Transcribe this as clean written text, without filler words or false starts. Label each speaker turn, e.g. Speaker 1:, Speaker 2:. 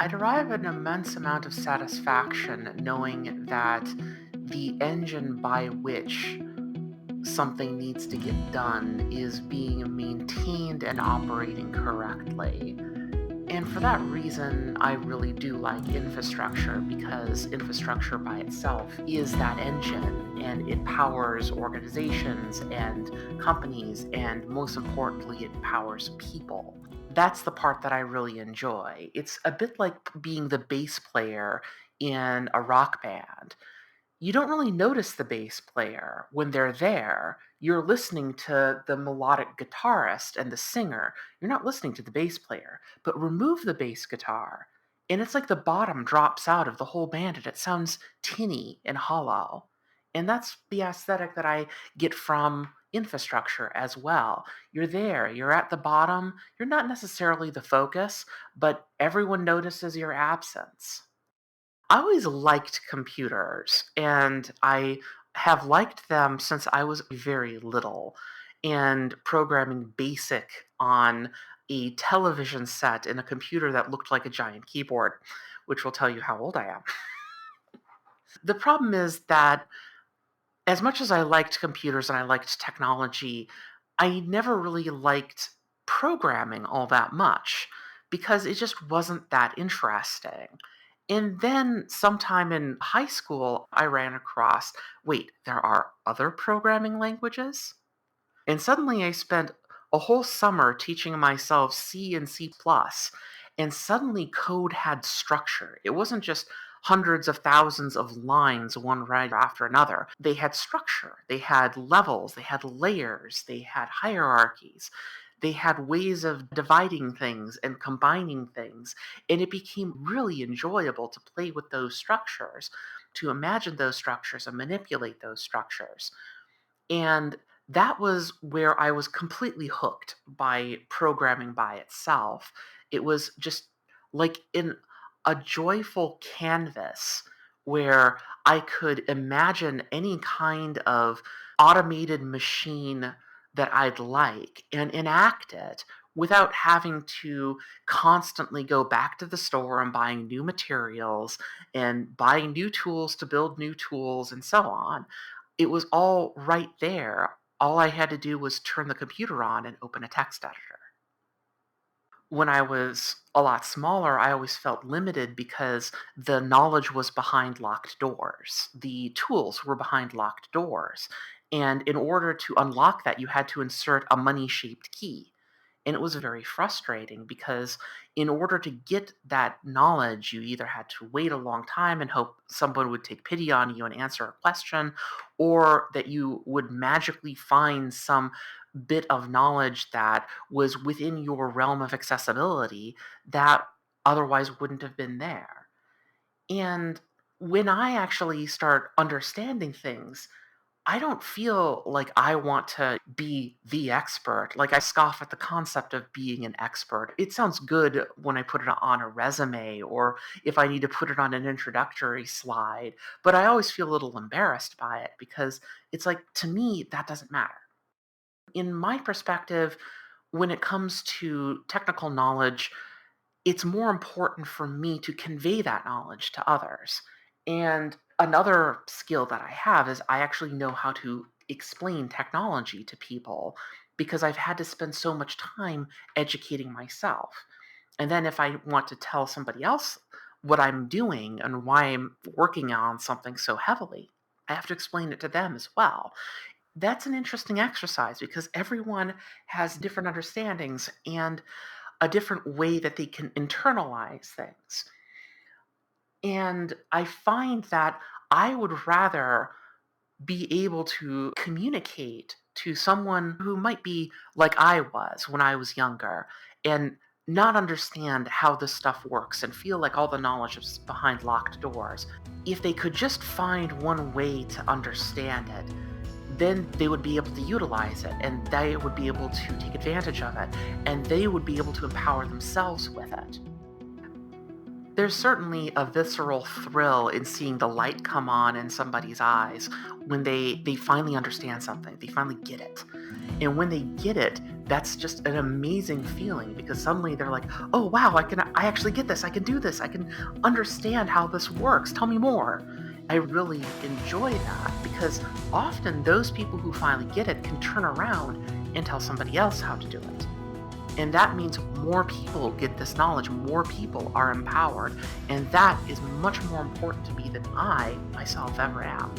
Speaker 1: I derive an immense amount of satisfaction knowing that the engine by which something needs to get done is being maintained and operating correctly. And for that reason, I really do like infrastructure because infrastructure by itself is that engine and it powers organizations and companies, and most importantly, it powers people. That's the part that I really enjoy. It's a bit like being the bass player in a rock band. You don't really notice the bass player when they're there. You're listening to the melodic guitarist and the singer. You're not listening to the bass player. But remove the bass guitar, and it's like the bottom drops out of the whole band and it sounds tinny and hollow. And that's the aesthetic that I get from infrastructure as well. You're there, you're at the bottom, you're not necessarily the focus, but everyone notices your absence. I always liked computers, and I have liked them since I was very little. And programming BASIC on a television set in a computer that looked like a giant keyboard, which will tell you how old I am. The problem is that as much as I liked computers and I liked technology, I never really liked programming all that much because it just wasn't that interesting. And then sometime in high school, I ran across wait, there are other programming languages? And suddenly I spent a whole summer teaching myself C and C+, plus, and suddenly code had structure. It wasn't just hundreds of thousands of lines, one right after another. They had structure, they had levels, they had layers, they had hierarchies. They had ways of dividing things and combining things, and it became really enjoyable to play with those structures, to imagine those structures and manipulate those structures. And that was where I was completely hooked by programming by itself. It was just like in a joyful canvas where I could imagine any kind of automated machine that I'd like and enact it without having to constantly go back to the store and buying new materials and buying new tools to build new tools and so on. It was all right there. All I had to do was turn the computer on and open a text editor. When I was a lot smaller, I always felt limited because the knowledge was behind locked doors. The tools were behind locked doors. And in order to unlock that, you had to insert a money shaped key. And it was very frustrating because in order to get that knowledge, you either had to wait a long time and hope someone would take pity on you and answer a question, or that you would magically find some bit of knowledge that was within your realm of accessibility that otherwise wouldn't have been there. And when I actually start understanding things, I don't feel like I want to be the expert. Like, I scoff at the concept of being an expert. It sounds good when I put it on a resume or if I need to put it on an introductory slide, but I always feel a little embarrassed by it because it's like, to me, that doesn't matter. In my perspective, when it comes to technical knowledge, it's more important for me to convey that knowledge to others. And another skill that I have is I actually know how to explain technology to people because I've had to spend so much time educating myself. And then if I want to tell somebody else what I'm doing and why I'm working on something so heavily, I have to explain it to them as well. That's an interesting exercise because everyone has different understandings and a different way that they can internalize things. And I find that I would rather be able to communicate to someone who might be like I was when I was younger and not understand how this stuff works and feel like all the knowledge is behind locked doors. If they could just find one way to understand it, then they would be able to utilize it and they would be able to take advantage of it and they would be able to empower themselves with it. There's certainly a visceral thrill in seeing the light come on in somebody's eyes when they finally understand something, they finally get it. And when they get it, that's just an amazing feeling because suddenly they're like, "Oh wow, I actually get this. I can do this. I can understand how this works. Tell me more." I really enjoy that because often those people who finally get it can turn around and tell somebody else how to do it. And that means more people get this knowledge, more people are empowered, and that is much more important to me than I myself ever am.